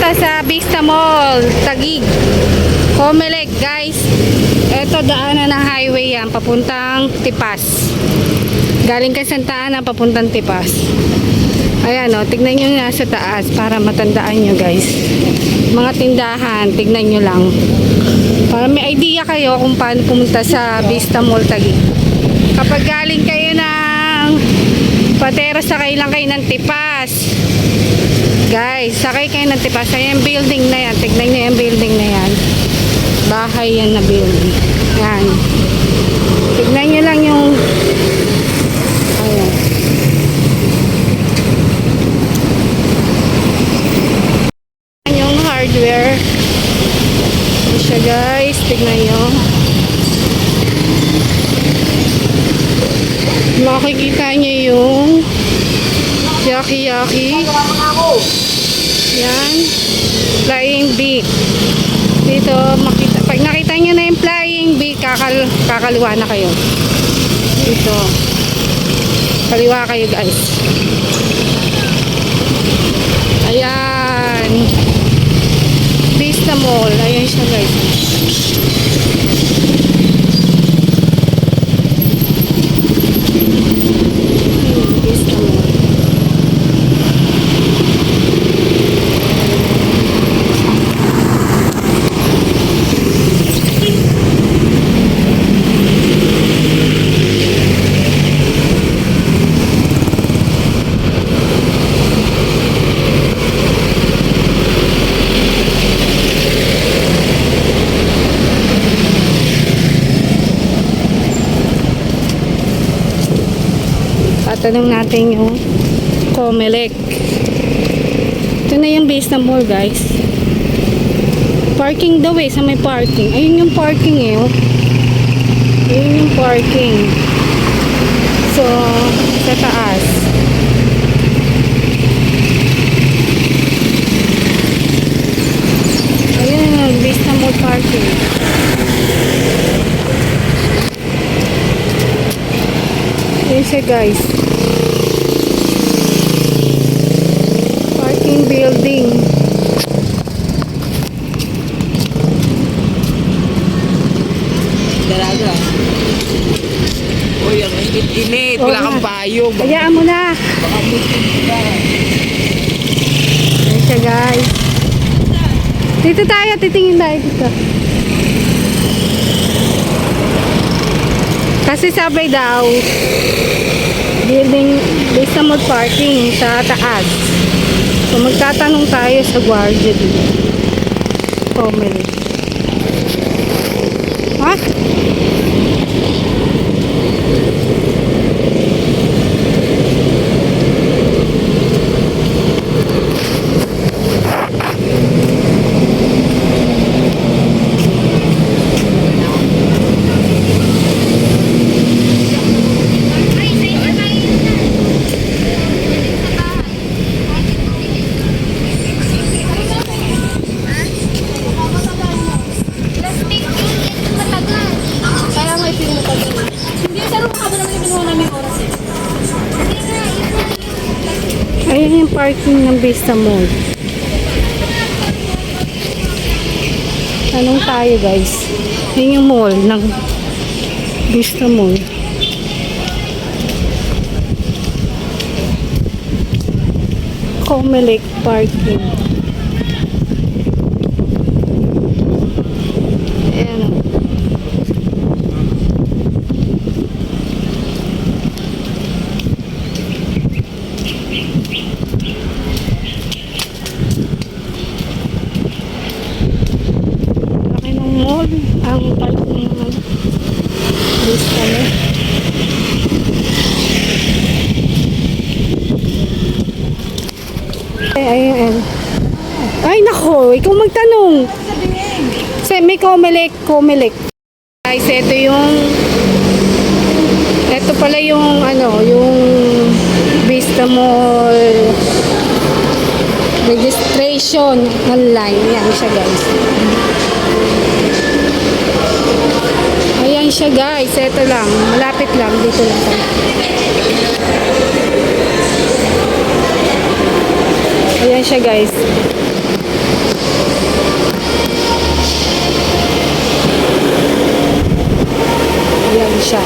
papunta sa Vista Mall, Taguig, Comelec guys. Ito daanan ng highway yan, papuntang Tipas. Galing kay Santa Ana, papuntang Tipas. Ayan o, tignan nyo nga sa taas para matandaan nyo guys. Mga tindahan, tignan nyo lang. Para may idea kayo kung paano pumunta sa Vista Mall, Taguig. Kapag galing kayo ng Patero, sakay lang kayo ng Tipas. Guys, sakay kayo ng Tipas. Ayan yung building na yan. Tignan nyo yung building na yan. Bahay yan na building. Yan. Tignan nyo lang yung ayan. Yung hardware. Ayan siya guys. Tignan nyo. Makikita nyo yung yaki-yaki. Yan. Flying bee. Dito, pag nakita nyo na yung flying bee, kakaliwa na kayo. Dito. Kaliwa kayo guys. Ayan. Vista Mall. Ayan siya guys. Vista Mall. Tatanong natin yung Comelec. Ito na yung Vista Mall guys. Parking daw eh, sa may parking. Ayun yung parking eh. Oh. Ayun yung parking. So, sa taas. Ayun yung Vista Mall parking. Ayun siya guys. Parking building. Dalaga. Uy, ang init-init. Wala kang payo. Hayaan mo na. Baka butin ka. Ayun siya guys. Dito tayo. Titingin tayo dito. Kasi sabi daw, building Vista Mall parking sa taas. So magtatanong tayo sa guardia dito. Comelec. Ha? Ayan yung parking ng Vista Mall. Tanong tayo guys. Yun yung mall ng Vista Mall. Comelec parking. Ayan o. Mall, ang parking ng Vista Mall. Ayan. Ay nako, ikaw magtanong. May Comelec. Guys, ito pala yung yung Vista Mall registration online. Yan siya guys. Ayan siya guys, ito lang, malapit lang, dito lang tayo. Ayan siya guys. lang siya.